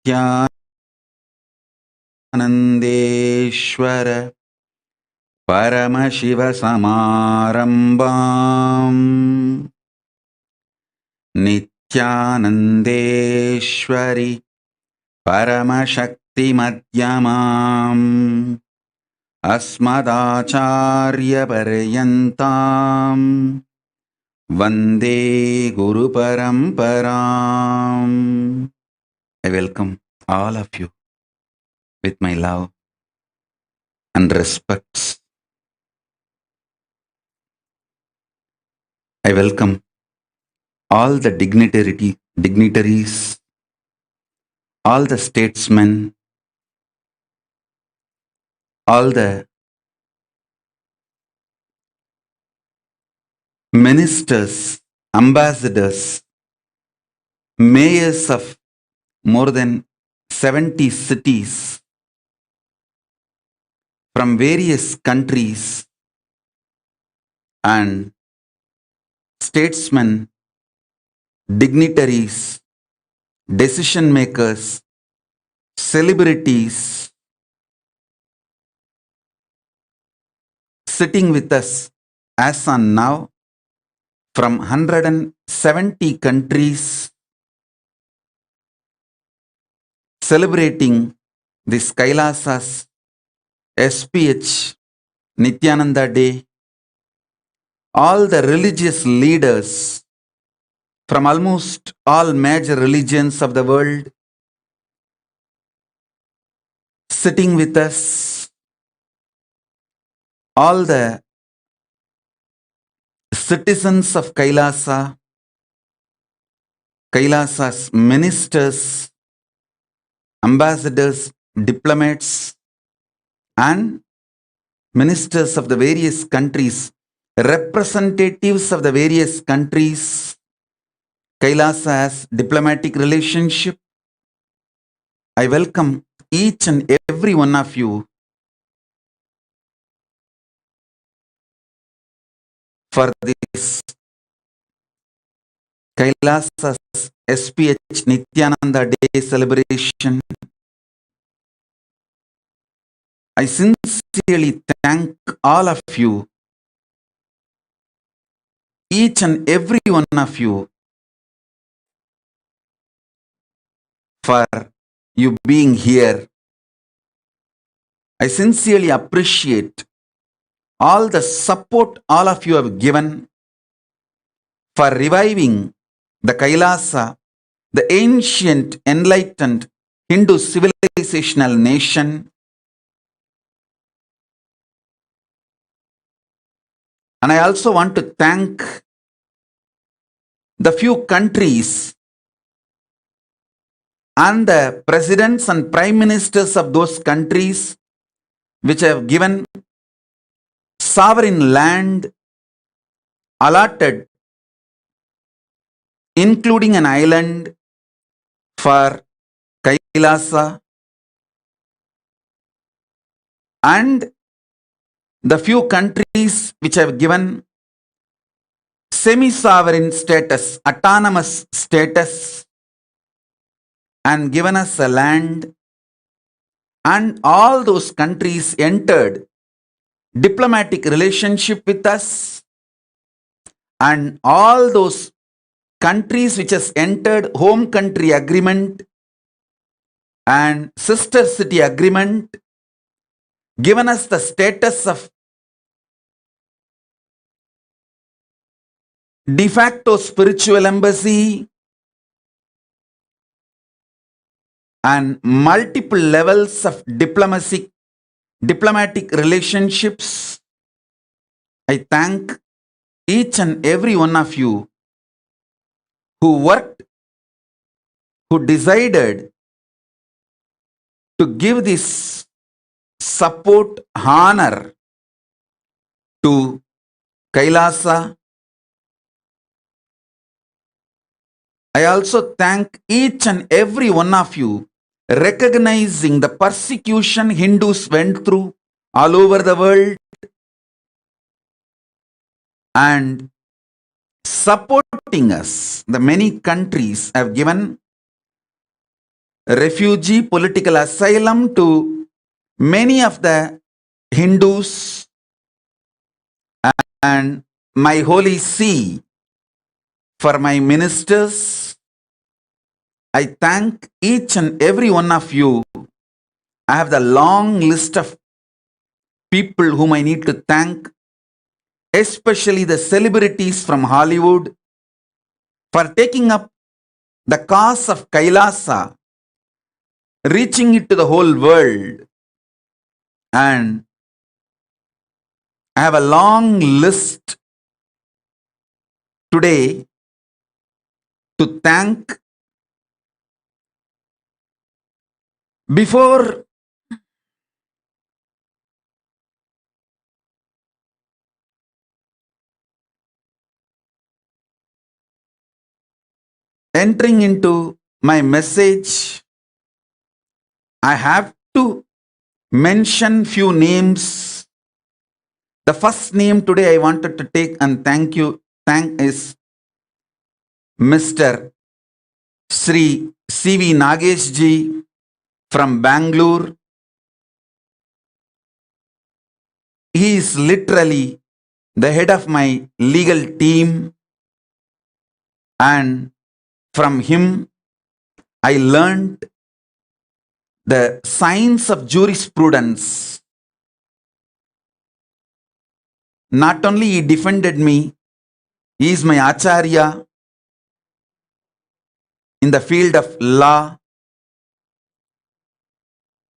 नित्यानन्देश्वर परमशिवसमारम्भाम् नित्यानन्देश्वरि परमशक्तिमध्यमाम् अस्मदाचार्यपर्यन्ताम् वन्दे गुरुपरम्पराम्. I welcome all of you with my love and respects. I welcome all the dignitaries, all the statesmen, all the ministers, ambassadors, mayors of more than 70 cities from various countries, and statesmen, dignitaries, decision makers, celebrities sitting with us as on now from 170 countries celebrating this Kailasa's SPH Nityananda Day. All the religious leaders from almost all major religions of the world sitting with us, all the citizens of Kailasa, Kailasa's ministers, ambassadors, diplomats, and ministers of the various countries, representatives of the various countries. Kailasa has diplomatic relationship. I welcome each and every one of you for this Kailasa's SPH Nityananda Day celebration. I sincerely thank all of you, each and every one of you, for you being here. I sincerely appreciate all the support all of you have given for reviving the Kailasa, the ancient, enlightened Hindu civilizational nation. And I also want to thank the few countries and the presidents and prime ministers of those countries which have given sovereign land allotted, including an island, for Kailasa, and the few countries which have given semi-sovereign status, autonomous status, and given us a land, and all those countries entered diplomatic relationship with us, and all those countries which has entered home country agreement and sister city agreement, given us the status of de facto spiritual embassy, and multiple levels of diplomatic relationships. I thank each and every one of you who worked, who decided to give this support, honor to Kailasa. I also thank each and every one of you recognizing the persecution Hindus went through all over the world and supporting us. The many countries have given refugee, political asylum to many of the Hindus and my holy see. For my ministers, I thank each and every one of you. I have the long list of people whom I need to thank, especially the celebrities from Hollywood, for taking up the cause of Kailasa, reaching it to the whole world. And I have a long list today to thank. Before entering into my message, I have to mention few names. The first name today I wanted to take and thank is Mr. Sri C.V. Nagesh ji from Bangalore. He is literally the head of my legal team, and from him I learned the science of jurisprudence. Not only he defended me, he is my acharya in the field of law.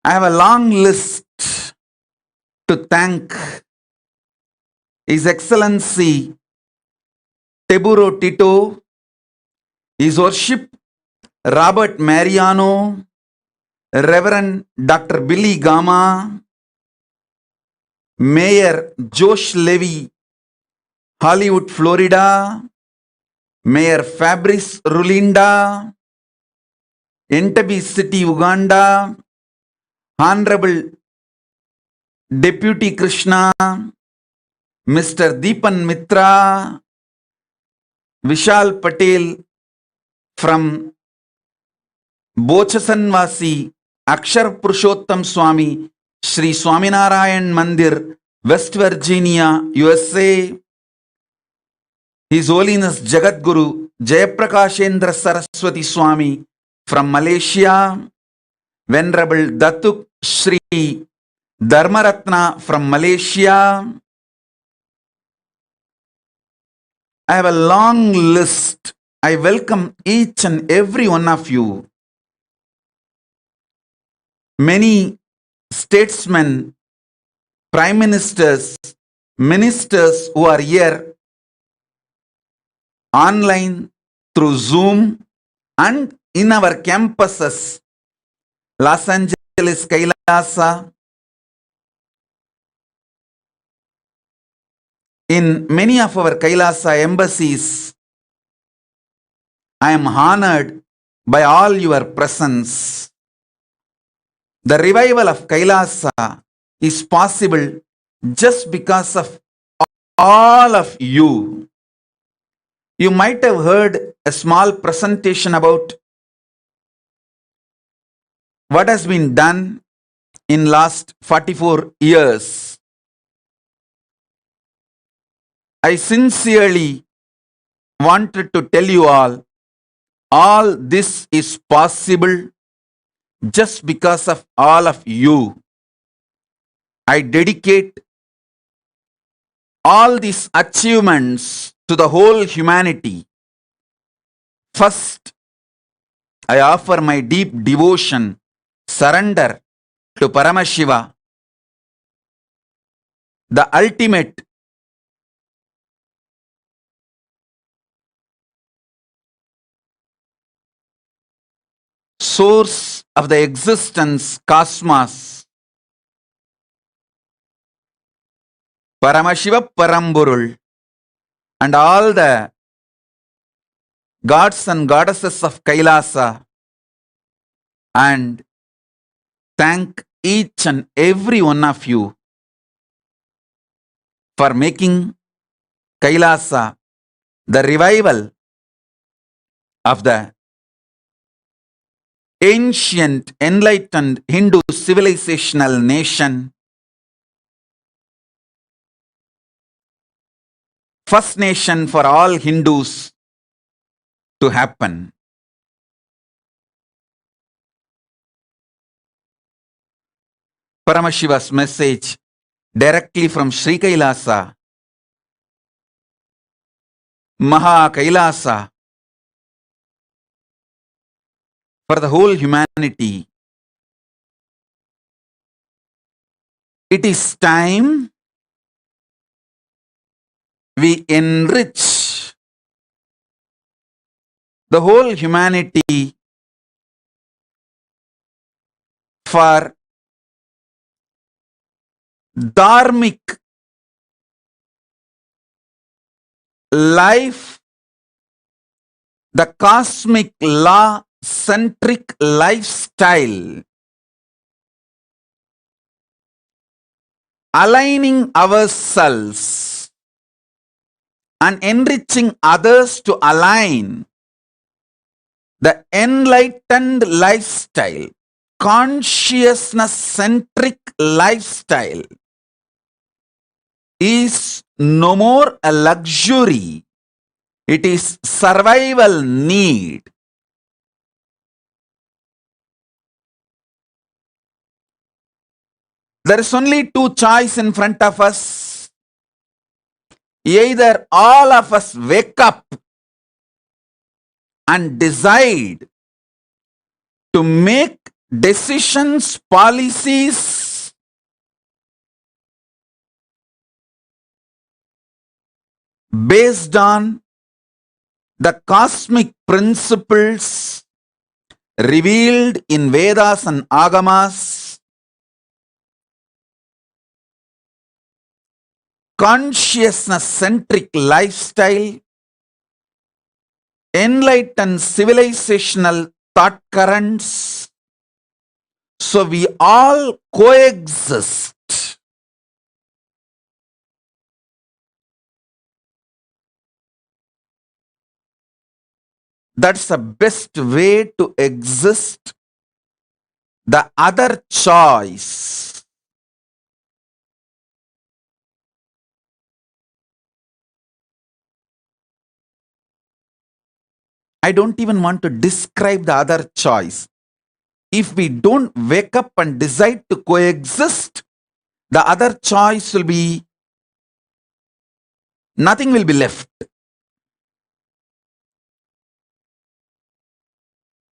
I have a long list to thank His Excellency Teburo Tito, His Worship Robert Mariano, Reverend Dr. Billy Gama, Mayor Josh Levy, Hollywood, Florida, Mayor Fabrice Rulinda, Entebbe City, Uganda, Honorable Deputy Krishna, Mr. Deepan Mitra, Vishal Patel from Bochasanwasi, Akshar Purushottam Swami, Sri Swaminarayan Mandir, West Virginia, USA, His Holiness Jagadguru Jayaprakashendra Saraswati Swami from Malaysia, Venerable Datuk Sri Dharmaratna from Malaysia. I have a long list. I welcome each and every one of you. Many statesmen, prime ministers, ministers who are here online through Zoom and in our campuses, Los Angeles Kailasa, in many of our Kailasa embassies. I am honored by all your presence. The revival of Kailasa is possible just because of all of you. You might have heard a small presentation about what has been done in last 44 years. I sincerely wanted to tell you all this is possible just because of all of you. I dedicate all these achievements to the whole humanity. First, I offer my deep devotion, surrender to Paramashiva, the ultimate source of the existence, cosmos. Paramashiva Paramburul and all the gods and goddesses of Kailasa, and thank each and every one of you for making Kailasa the revival of the ancient, enlightened Hindu civilizational nation, first nation for all Hindus to happen. Paramashiva's message directly from Sri Kailasa, Maha Kailasa, for the whole humanity. It is time we enrich the whole humanity for dharmic life, the cosmic law centric lifestyle, aligning ourselves and enriching others to align the enlightened lifestyle, consciousness centric lifestyle is no more a luxury. It is survival need. There is only two choices in front of us. Either all of us wake up and decide to make decisions, policies based on the cosmic principles revealed in Vedas and Agamas, consciousness-centric lifestyle, enlightened civilizational thought currents, so we all coexist. That's the best way to exist. The other choice, I don't even want to describe the other choice. If we don't wake up and decide to coexist, the other choice will be, nothing will be left.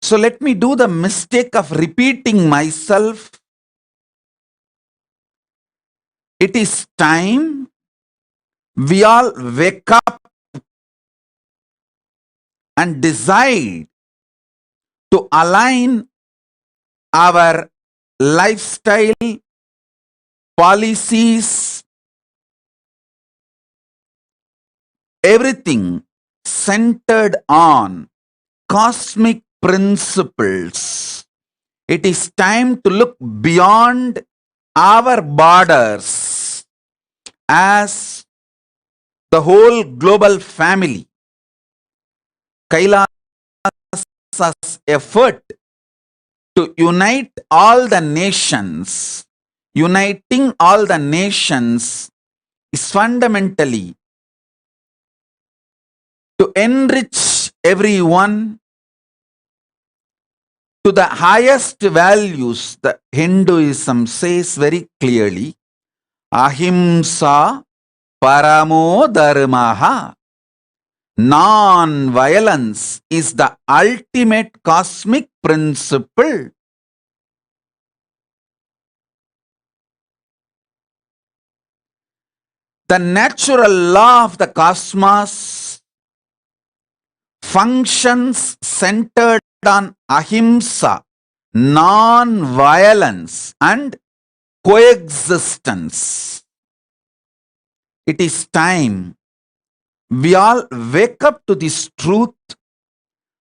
So let me do the mistake of repeating myself. It is time we all wake up and decide to align our lifestyle, policies, everything centered on cosmic principles. It is time to look beyond our borders as the whole global family. Kailasa's effort to unite all the nations, uniting all the nations is fundamentally to enrich everyone to the highest values. The Hinduism says very clearly, Ahimsa Paramo Dharmaha. Non-violence is the ultimate cosmic principle. The natural law of the cosmos functions centered on ahimsa, non-violence and coexistence. It is time we all wake up to this truth.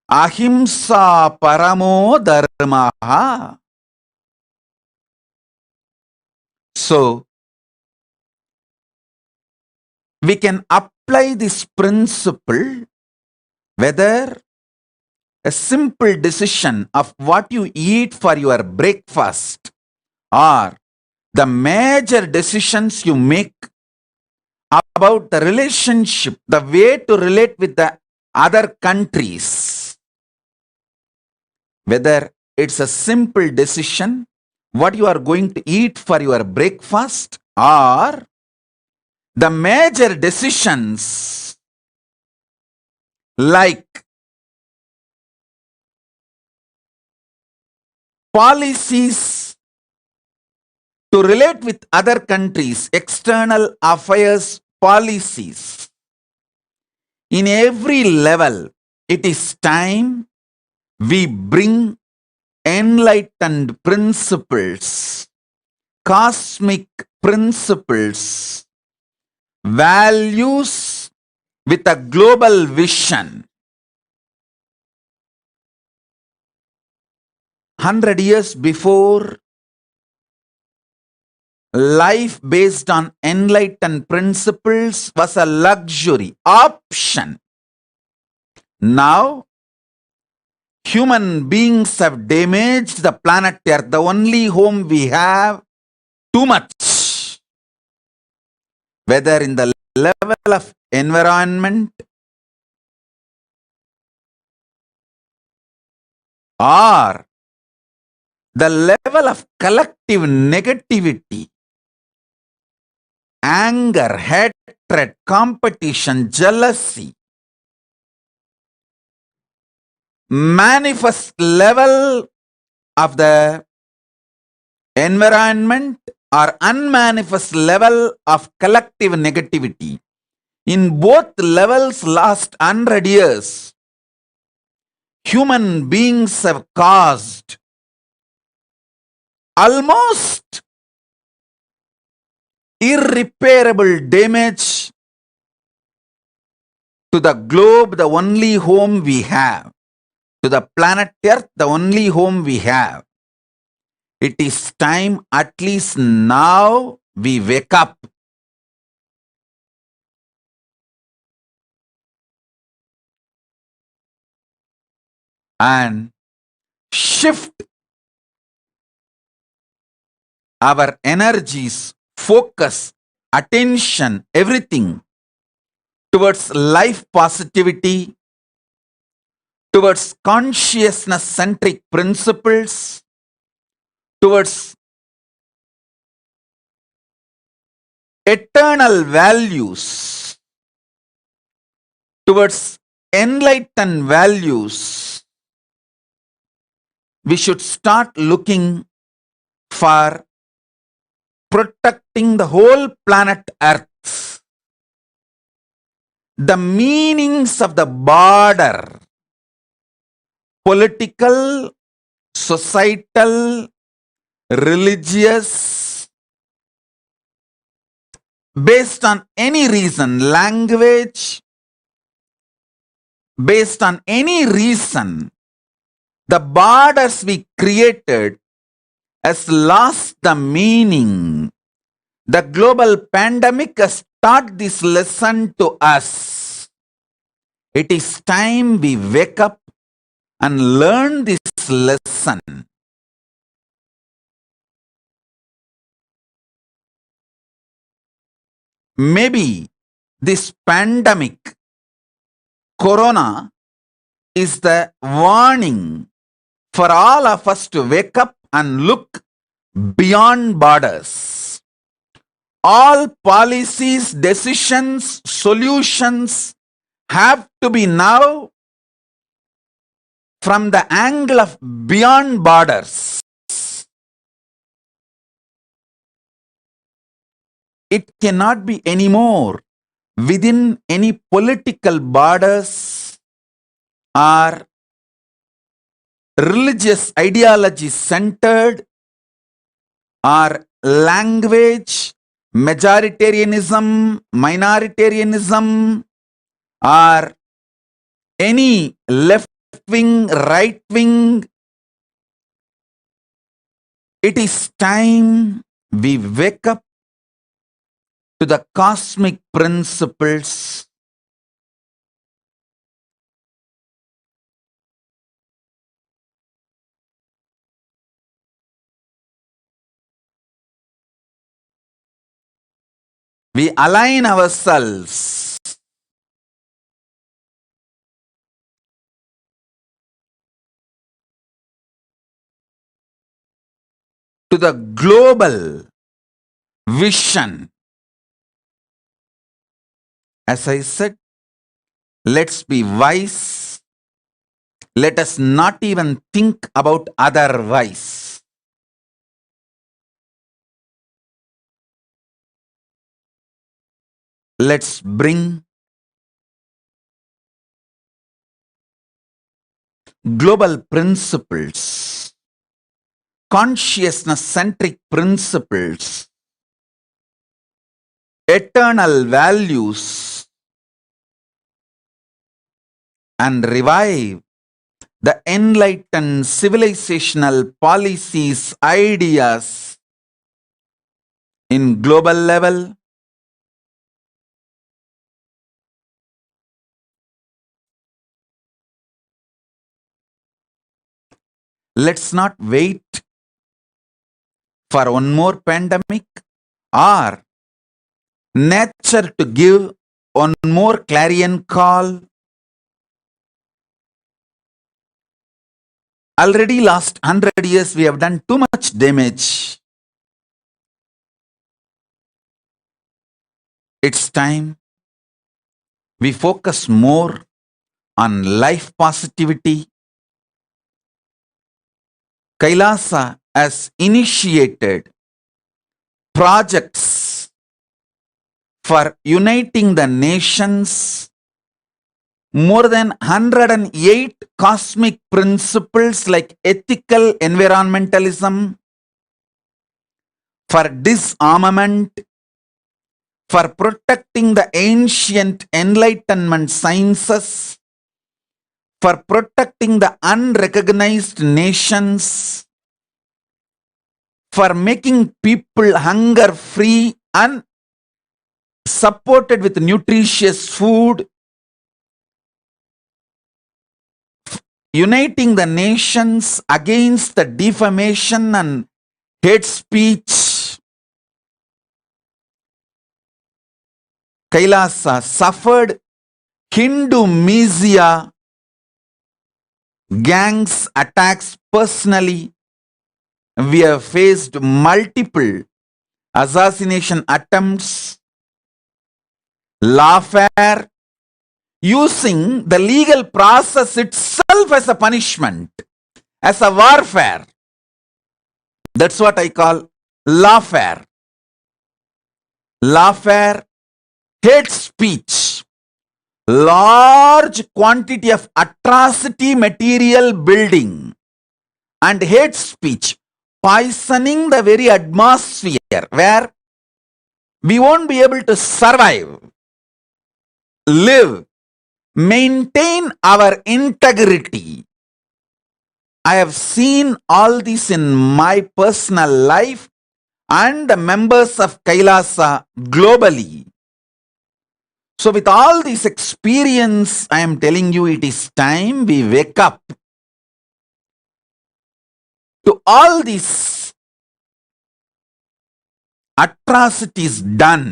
Ahimsa Paramo Dharmaha. So, we can apply this principle whether a simple decision of what you eat for your breakfast, or the major decisions you make about the relationship, the way to relate with the other countries, whether it's a simple decision, what you are going to eat for your breakfast, or the major decisions like policies to relate with other countries, external affairs policies. In every level, it is time we bring enlightened principles, cosmic principles, values with a global vision. 100 years before, life based on enlightened principles was a luxury option. Now, human beings have damaged the planet Earth, the only home we have, too much. Whether in the level of environment or the level of collective negativity, anger, hatred, competition, jealousy, manifest level of the environment or unmanifest level of collective negativity. In both levels, last 100 years, human beings have caused almost irreparable damage to the globe, the only home we have, to the planet Earth, the only home we have. It is time, at least now, we wake up. And shift our energies, focus, attention, everything towards life positivity, towards consciousness centric principles, towards eternal values, towards enlightened values. We should start looking for protecting the whole planet Earth. The meanings of the border, political, societal, religious, based on any reason, language, based on any reason, the borders we created has lost the meaning. The global pandemic has taught this lesson to us. It is time we wake up and learn this lesson. Maybe this pandemic, Corona, is the warning for all of us to wake up and look beyond borders. All policies, decisions, solutions have to be now from the angle of beyond borders. It cannot be anymore within any political borders or religious ideology centered or language, majoritarianism, minoritarianism, or any left wing, right wing. It is time we wake up to the cosmic principles We align ourselves to the global vision. As I said, let's be wise. Let us not even think about otherwise. Let's bring global principles, consciousness-centric principles, eternal values, and revive the enlightened civilizational policies, ideas in global level. Let's not wait for one more pandemic or nature to give one more clarion call. Already last 100 years we have done too much damage. It's time we focus more on life positivity. Kailasa has initiated projects for uniting the nations. More than 108 cosmic principles like ethical environmentalism, for disarmament, for protecting the ancient enlightenment sciences, for protecting the unrecognized nations, for making people hunger free and supported with nutritious food, uniting the nations against the defamation and hate speech. Kailasa suffered Hindu Mizia gangs attacks personally. We have faced multiple assassination attempts, lawfare, using the legal process itself as a punishment, as a warfare. That's what I call lawfare. Lawfare, hate speech, large quantity of atrocity material building, and hate speech, poisoning the very atmosphere where we won't be able to survive, live, maintain our integrity. I have seen all this in my personal life and the members of Kailasa globally. So with all this experience, I am telling you, it is time we wake up to all these atrocities done.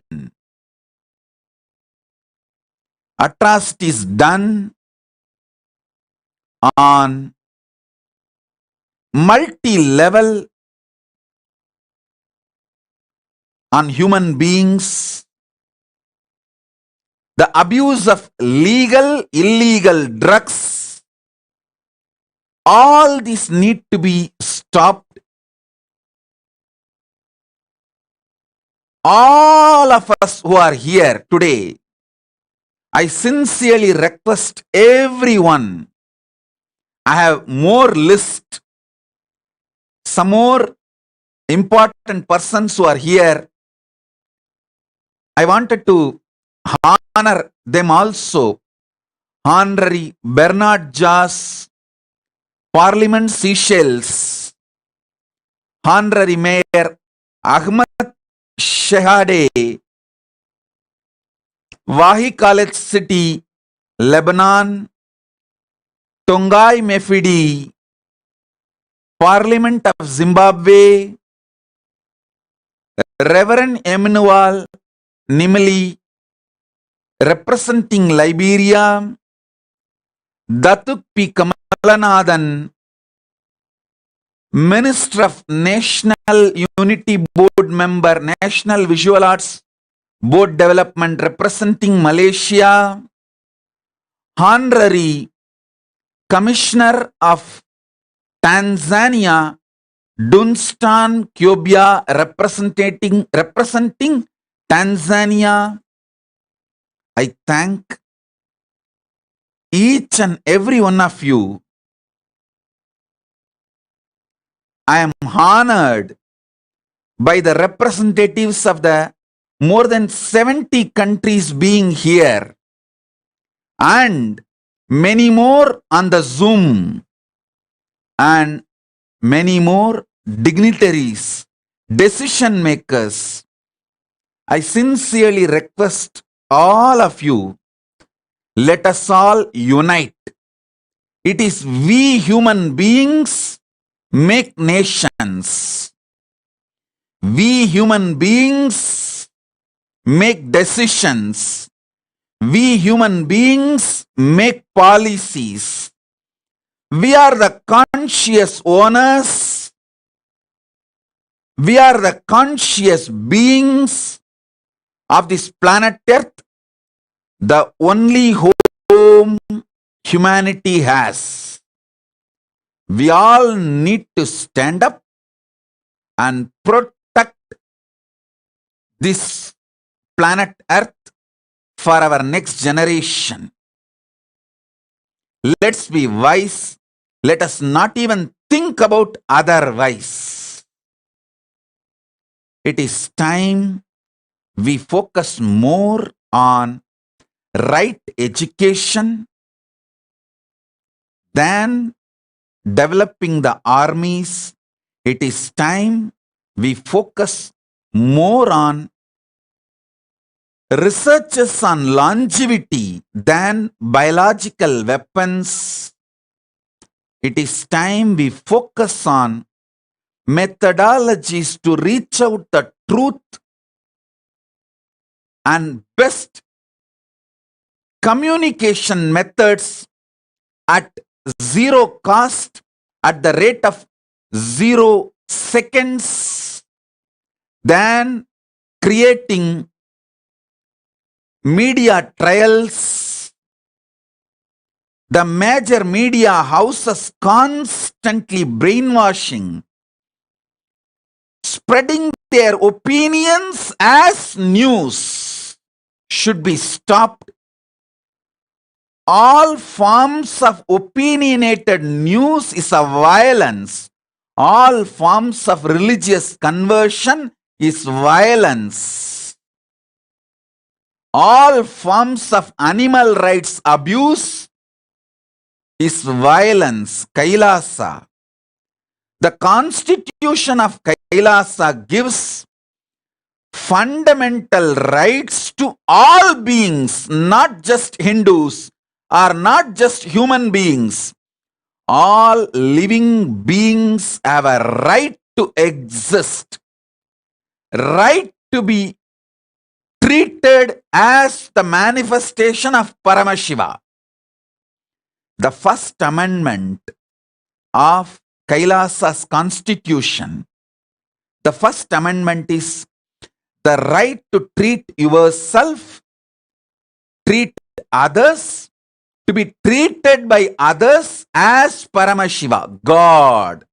Atrocities done on multi-level, on human beings, the abuse of legal, illegal drugs, all these need to be stopped. All of us who are here today, I sincerely request everyone. I have more list, some more important persons who are here. I wanted to honor them also. Honorary Bernard Jas, Parliament Seychelles, Honorary Mayor Ahmed Shehadeh, Wahi College City, Lebanon, Tongai Mefidi, Parliament of Zimbabwe, Reverend Emmanuel Nimali, representing Liberia, Datuk P. Kamalanathan, Minister of National Unity Board member, National Visual Arts Board Development representing Malaysia, Honorary Commissioner of Tanzania, Dunstan Kyobia representing Tanzania. I thank each and every one of you. I am honored by the representatives of the more than 70 countries being here and many more on the Zoom and many more dignitaries, decision makers. I sincerely request all of you, let us all unite. It is we human beings make nations. We human beings make decisions. We human beings make policies. We are the conscious owners. We are the conscious beings of this planet Earth, the only home humanity has. We all need to stand up and protect this planet Earth for our next generation. Let's be wise. Let us not even think about otherwise. It is time we focus more on right education than developing the armies. It is time we focus more on researches on longevity than biological weapons. It is time we focus on methodologies to reach out the truth and best communication methods at zero cost, at the rate of 0 seconds, than creating media trials. The major media houses constantly brainwashing, spreading their opinions as news, should be stopped. All forms of opinionated news is a violence. All forms of religious conversion is violence. All forms of animal rights abuse is violence. Kailasa. The constitution of Kailasa gives fundamental rights to all beings, not just Hindus or not just human beings. All living beings have a right to exist, right to be treated as the manifestation of Paramashiva. The first amendment of Kailasa's constitution, the first amendment is the right to treat yourself, treat others, to be treated by others as Paramashiva, God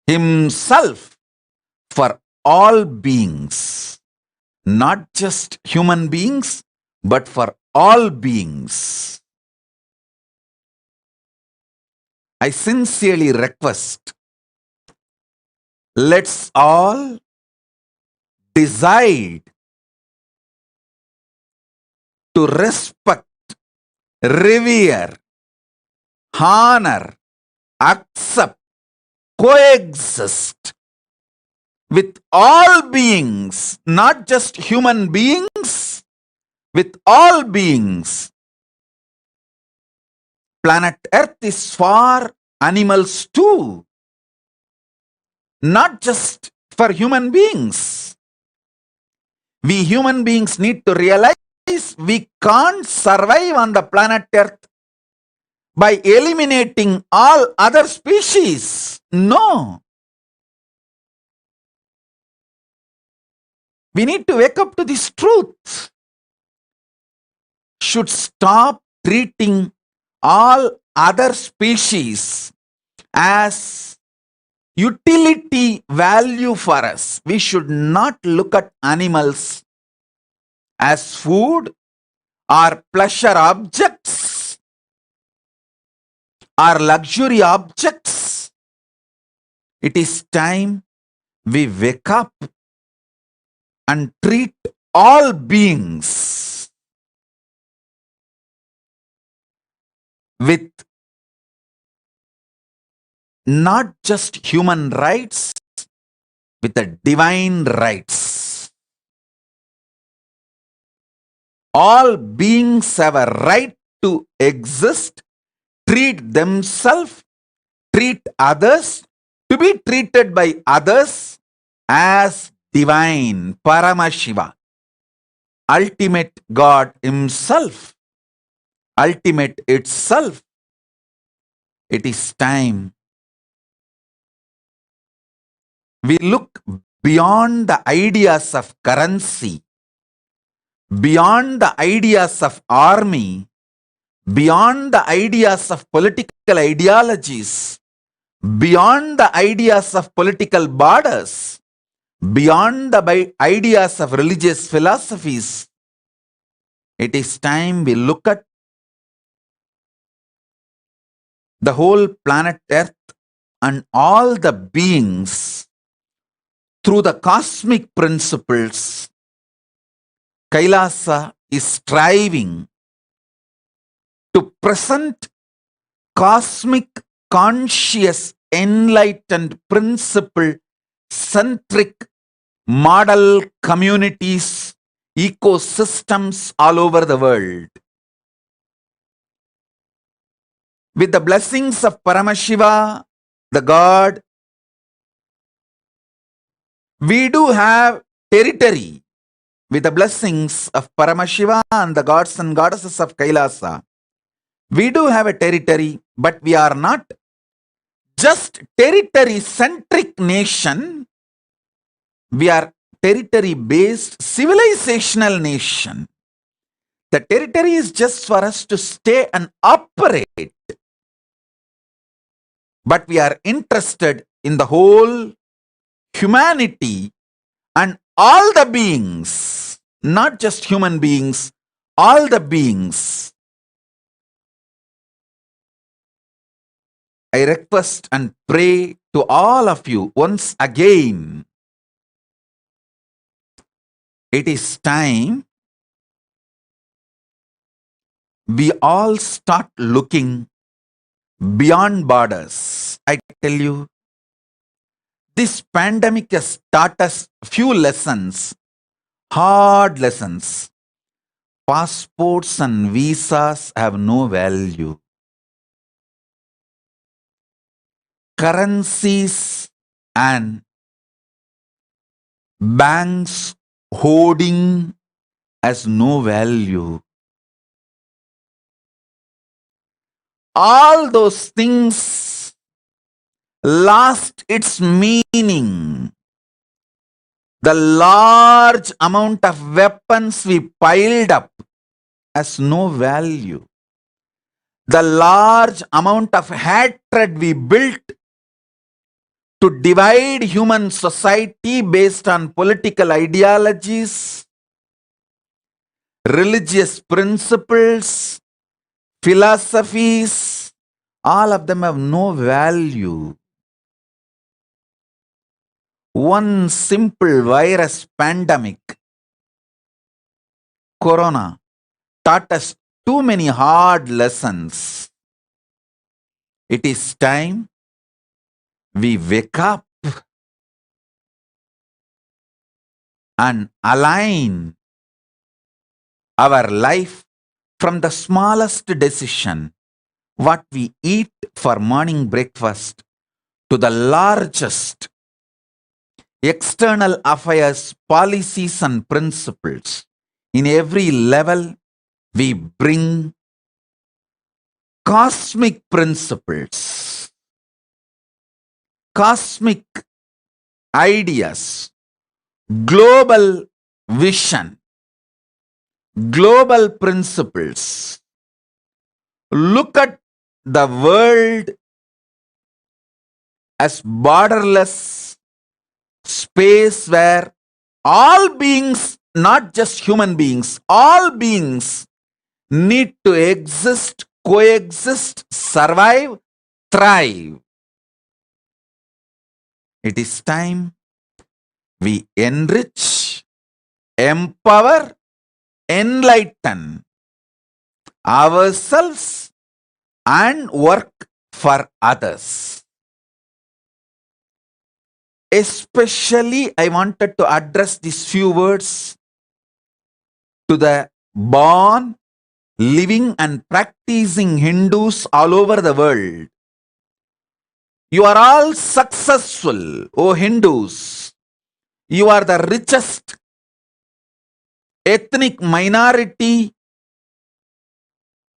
Himself, for all beings, not just human beings, but for all beings. I sincerely request, let's all decide to respect, revere, honor, accept, coexist with all beings, not just human beings, with all beings. Planet Earth is for animals too, not just for human beings. We human beings need to realize we can't survive on the planet Earth by eliminating all other species. No. We need to wake up to this truth. Should stop treating all other species as utility value for us. We should not look at animals as food or pleasure objects or luxury objects. It is time we wake up and treat all beings with not just human rights, with the divine rights. All beings have a right to exist, treat themselves, treat others, to be treated by others as divine, Paramashiva, ultimate God Himself, ultimate itself. It is time we look beyond the ideas of currency, beyond the ideas of army, beyond the ideas of political ideologies, beyond the ideas of political borders, beyond the ideas of religious philosophies. It is time we look at the whole planet Earth and all the beings through the cosmic principles. Kailasa is striving to present cosmic, conscious, enlightened, principle-centric model communities, ecosystems all over the world. With the blessings of Paramashiva, the God, we do have territory. With the blessings of Paramashiva and the gods and goddesses of Kailasa, we do have a territory, but we are not just territory-centric nation. We are territory-based civilizational nation. The territory is just for us to stay and operate. But we are interested in the whole humanity and all the beings, not just human beings, all the beings. I request and pray to all of you once again. It is time we all start looking beyond borders. I tell you, this pandemic has taught us few lessons, hard lessons. Passports and visas have no value. Currencies and banks hoarding has no value. All those things lost its meaning. The large amount of weapons we piled up has no value. The large amount of hatred we built to divide human society based on political ideologies, religious principles, philosophies, all of them have no value. One simple virus pandemic, Corona, taught us too many hard lessons. It is time we wake up and align our life from the smallest decision, what we eat for morning breakfast, to the largest, external affairs, policies, and principles. In every level, we bring cosmic principles, cosmic ideas, global vision, global principles. Look at the world as borderless space where all beings, not just human beings, all beings need to exist, coexist, survive, thrive. It is time we enrich, empower, enlighten ourselves and work for others. Especially, I wanted to address these few words to the born, living, and practicing Hindus all over the world. You are all successful, O Hindus. You are the richest ethnic minority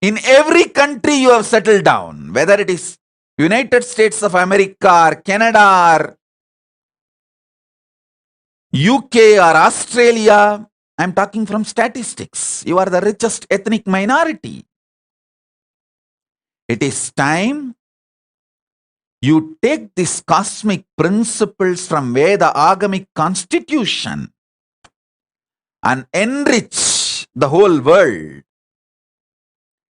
in every country you have settled down, whether it is United States of America or Canada or UK or Australia. I'm talking from statistics. You are the richest ethnic minority. It is time you take these cosmic principles from Veda Agamic constitution and enrich the whole world.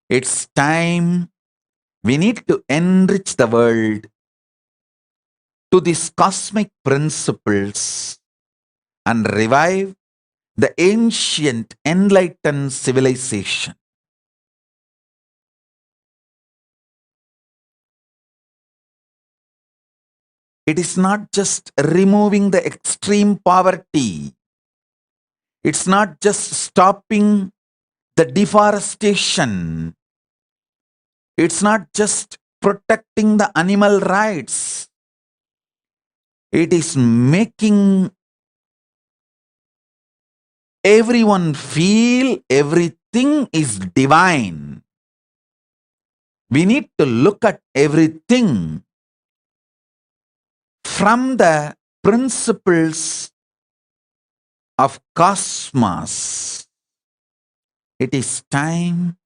It's time we need to enrich the world to these cosmic principles and revive the ancient enlightened civilization. It is not just removing the extreme poverty. It's not just stopping the deforestation. It's not just protecting the animal rights. It is making everyone feel everything is divine. We need to look at everything from the principles of cosmos. It is time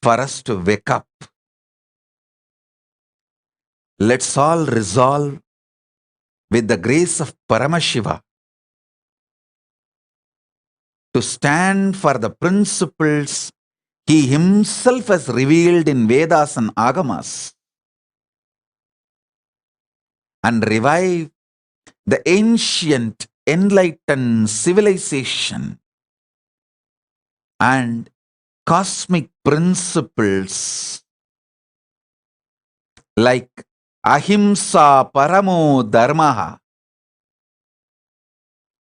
for us to wake up. Let's all resolve with the grace of Paramashiva to stand for the principles he himself has revealed in Vedas and Agamas and revive the ancient enlightened civilization and cosmic principles like Ahimsa Paramo Dharmaha.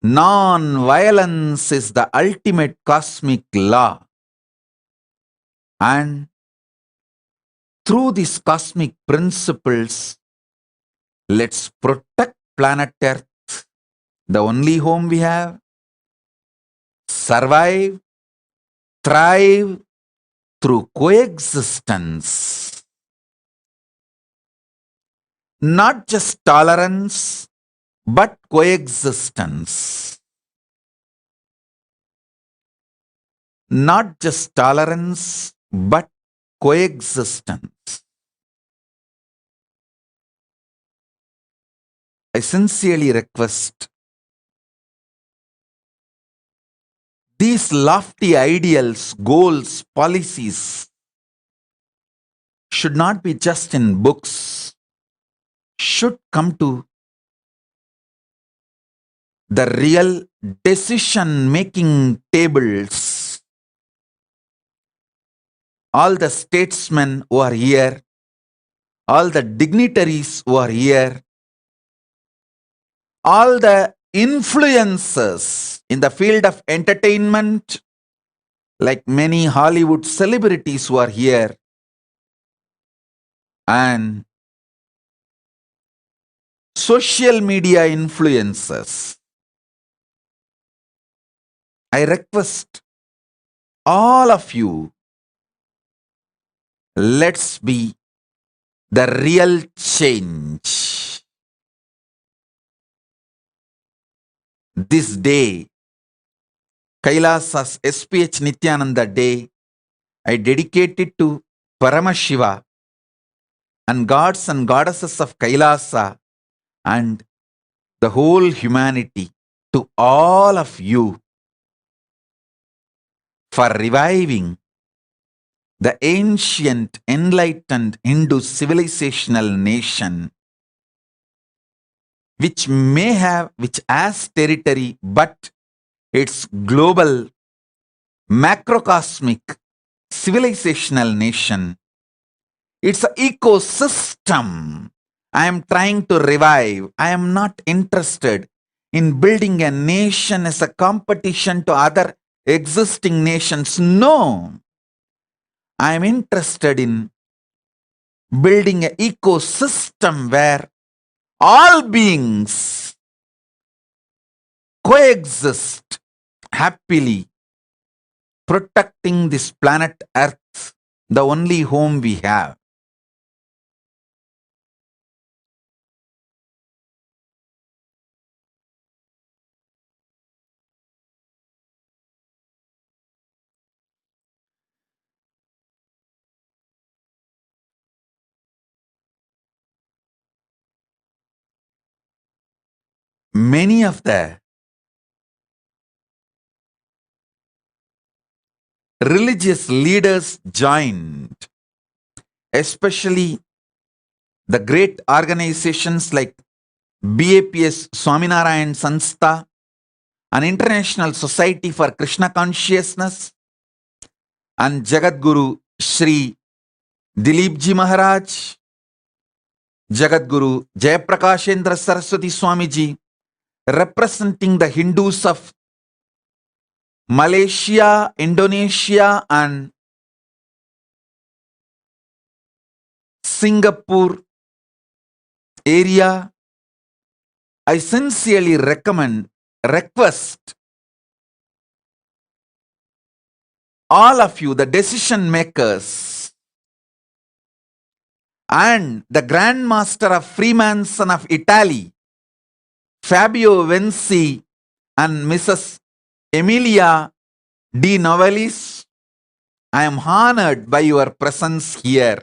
Non-violence is the ultimate cosmic law. And through these cosmic principles, let's protect planet Earth, the only home we have, survive, thrive through coexistence. Not just tolerance, but coexistence. Not just tolerance, but coexistence. I sincerely request these lofty ideals, goals, policies should not be just in books, should come to the real decision-making tables. All the statesmen who are here, all the dignitaries who are here, all the influencers in the field of entertainment, like many Hollywood celebrities who are here, and social media influencers. I request all of you, let's be the real change. This day, Kailasa's SPH Nityananda Day, I dedicate it to Paramashiva and gods and goddesses of Kailasa and the whole humanity, to all of you, for reviving the ancient enlightened Hindu civilizational nation, which has territory, but its global macrocosmic civilizational nation. It's an ecosystem I am trying to revive. I am not interested in building a nation as a competition to other existing nations. No. I am interested in building an ecosystem where all beings coexist happily, protecting this planet Earth, the only home we have. Many of the religious leaders joined, especially the great organizations like BAPS Swaminarayan Sanstha, an international society for Krishna consciousness, and Jagadguru Sri Dilipji Maharaj, Jagadguru Jayaprakashendra Saraswati Swamiji, representing the Hindus of Malaysia, Indonesia, and Singapore area. I sincerely request all of you, the decision makers, and the Grand Master of Freemason of Italy, Fabio Venci, and Mrs. Emilia De Novellis, I am honored by your presence here.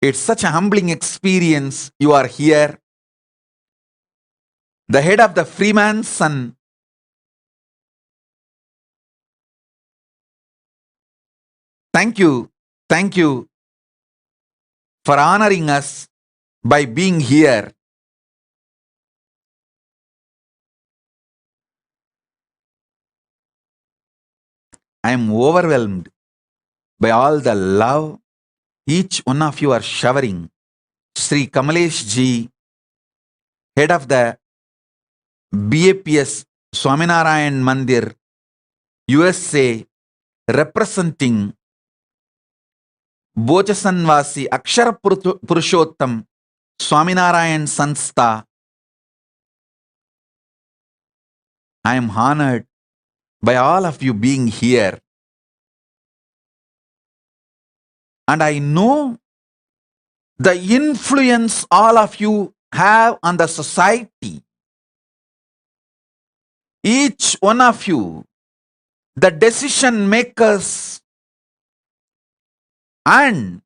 It's such a humbling experience. You are here. The head of the Freemason, thank you for honoring us by being here. I am overwhelmed by all the love each one of you are showering. Sri Kamalesh Ji, head of the BAPS Swaminarayan Mandir, USA, representing Bochasanvasi Akshara Purushottam Swaminarayan Sanstha. I am honored by all of you being here. And I know the influence all of you have on the society. Each one of you, the decision makers, and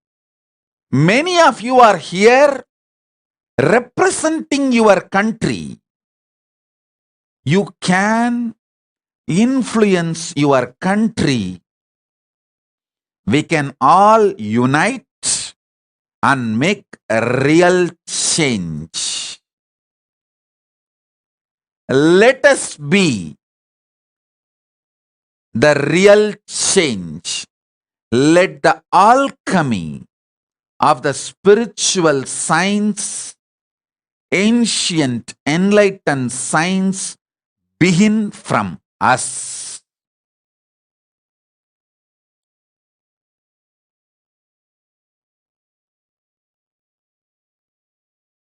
many of you are here representing your country. You can influence your country. We can all unite and make a real change. Let us be the real change. Let the alchemy of the spiritual science, ancient enlightened science, begin from us.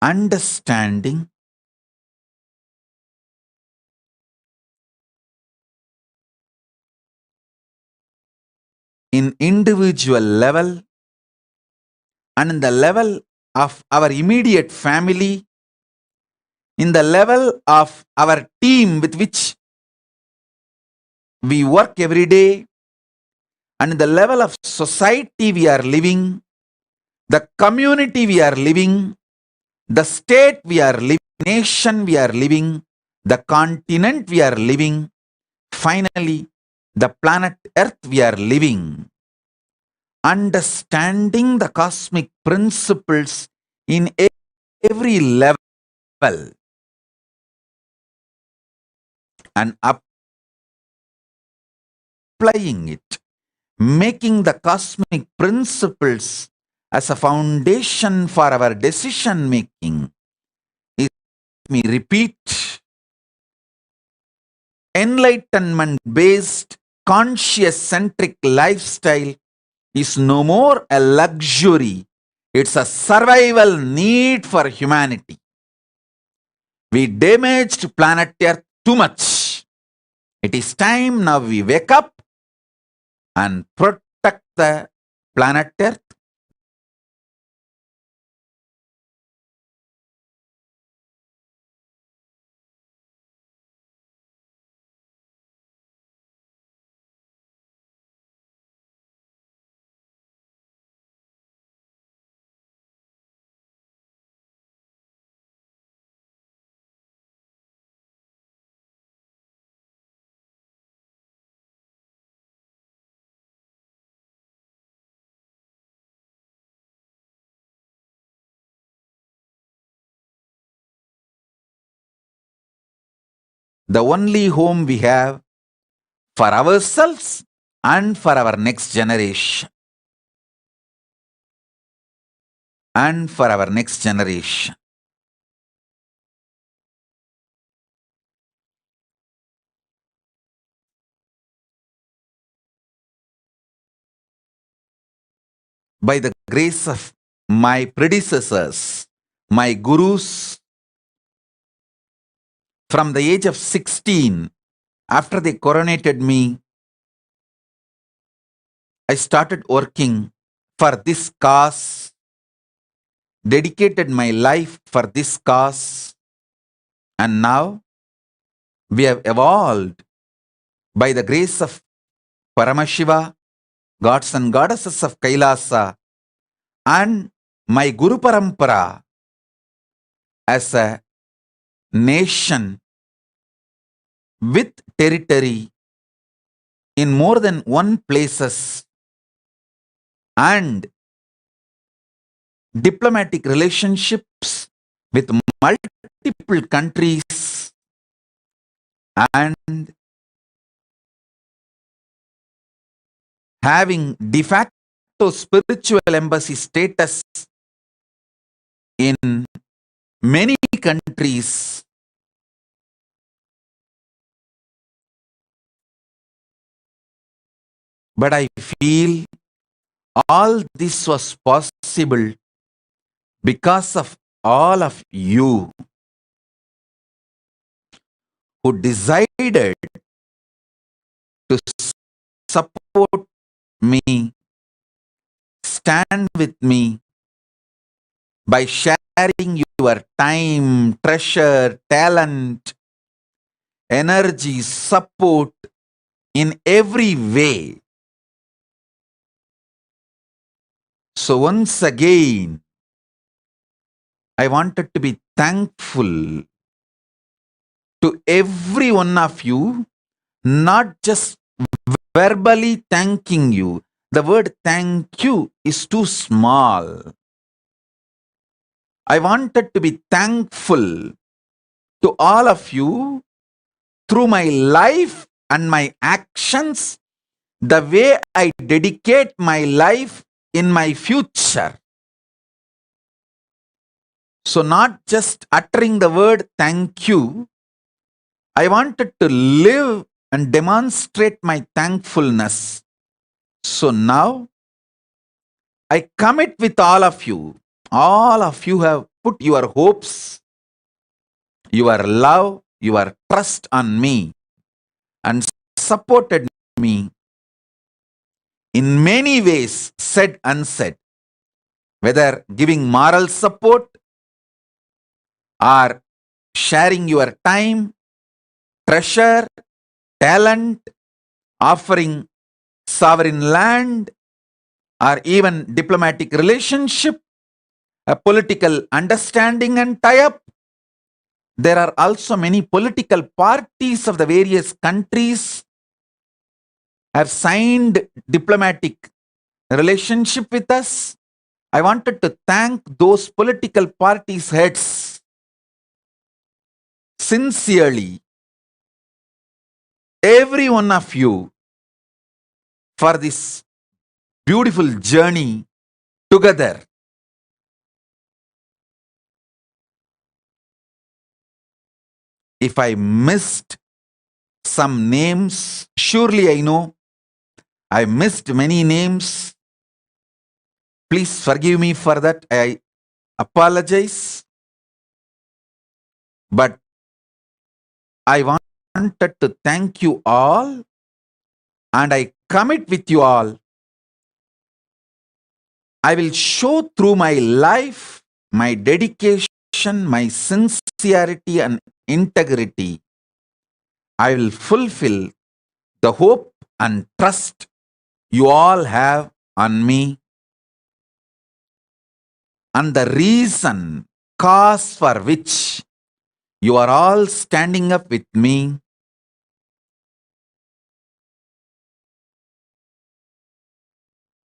understanding in individual level and in the level of our immediate family, in the level of our team with which we work every day, and in the level of society we are living, the community we are living, the state we are living, nation we are living, the continent we are living, finally, the planet Earth we are living. Understanding the cosmic principles in every level and applying it, making the cosmic principles as a foundation for our decision making. Let me repeat, enlightenment based conscious centric lifestyle is no more a luxury, it's a survival need for humanity. We damaged planet Earth too much. It is time now we wake up and protect the planet Earth. The only home we have for ourselves and for our next generation. And for our next generation. By the grace of my predecessors, my gurus, from the age of 16, after they coronated me, I started working for this cause, dedicated my life for this cause, and now we have evolved by the grace of Paramashiva, gods and goddesses of Kailasa, and my Guru Parampara as a nation with territory in more than one places and diplomatic relationships with multiple countries and having de facto spiritual embassy status in many countries. But I feel all this was possible because of all of you who decided to support me, stand with me by sharing your time, treasure, talent, energy, support in every way. So once again, I wanted to be thankful to every one of you, not just verbally thanking you. The word thank you is too small. I wanted to be thankful to all of you through my life and my actions, the way I dedicate my life in my future. So not just uttering the word thank you, I wanted to live and demonstrate my thankfulness. So now I commit with all of you. All of you have put your hopes, your love, your trust on me and supported me in many ways, said unsaid, whether giving moral support or sharing your time, treasure, talent, offering sovereign land, or even diplomatic relationship, a political understanding and tie-up. There are also many political parties of the various countries have signed diplomatic relationship with us. I wanted to thank those political parties' heads sincerely, every one of you, for this beautiful journey together. If I missed some names, surely I know I missed many names. Please forgive me for that. I apologize. But I wanted to thank you all, and I commit with you all. I will show through my life, my dedication, my sincerity and integrity. I will fulfill the hope and trust you all have on me. And the reason, cause for which you are all standing up with me,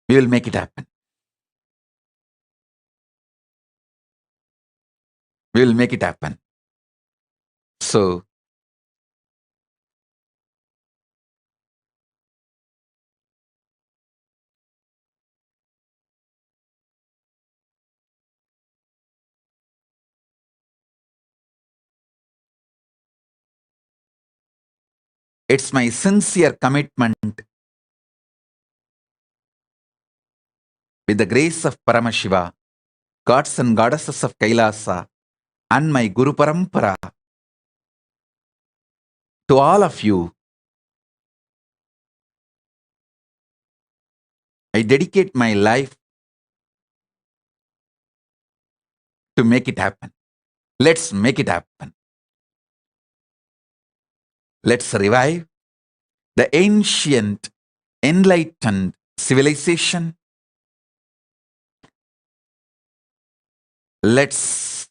we will make it happen. We will make it happen. So, it's my sincere commitment with the grace of Paramashiva, gods and goddesses of Kailasa, and my Guru Parampara, to all of you, I dedicate my life to make it happen. Let's make it happen. Let's revive the ancient, enlightened civilization. Let's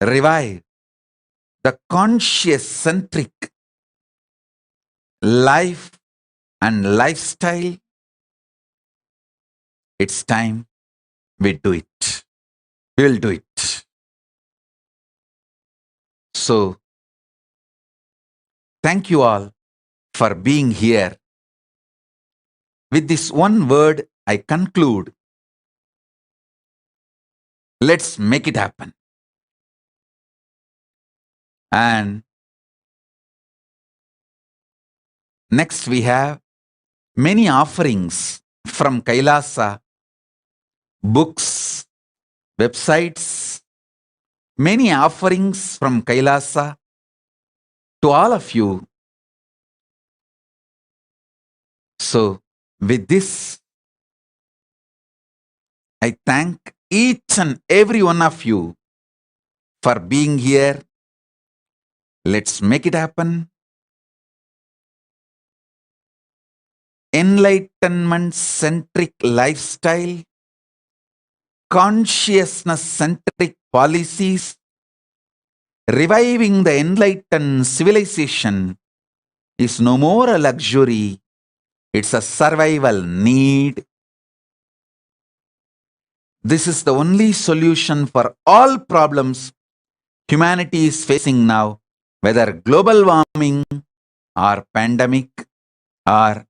revive the conscious-centric life and lifestyle. It's time we do it. We will do it. So, thank you all for being here. With this one word, I conclude. Let's make it happen. And next we have many offerings from Kailasa, books, websites, many offerings from Kailasa to all of you. So, with this, I thank each and every one of you for being here. Let's make it happen. Enlightenment-centric lifestyle, consciousness-centric policies, reviving the enlightened civilization is no more a luxury, it's a survival need. This is the only solution for all problems humanity is facing now, whether global warming or pandemic or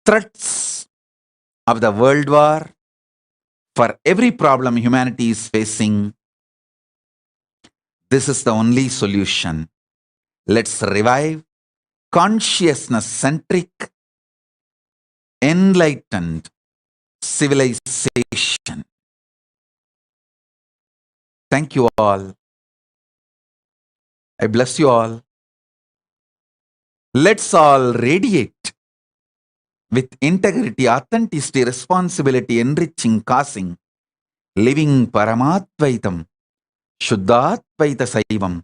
threats of the world war. For every problem humanity is facing, this is the only solution. Let's revive consciousness-centric, enlightened civilization. Thank you all. I bless you all. Let's all radiate with integrity, authenticity, responsibility, enriching, causing, living Paramattvaitam, Shuddhatvaita Saivam,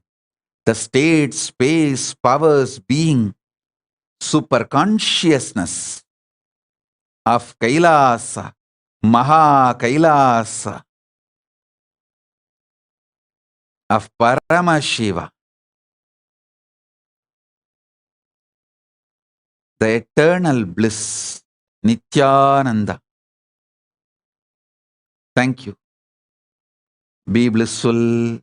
the state, space, powers, being, super consciousness of Kailasa, Maha Kailasa, of Paramashiva, the eternal bliss, Nityananda. Thank you. Be blissful.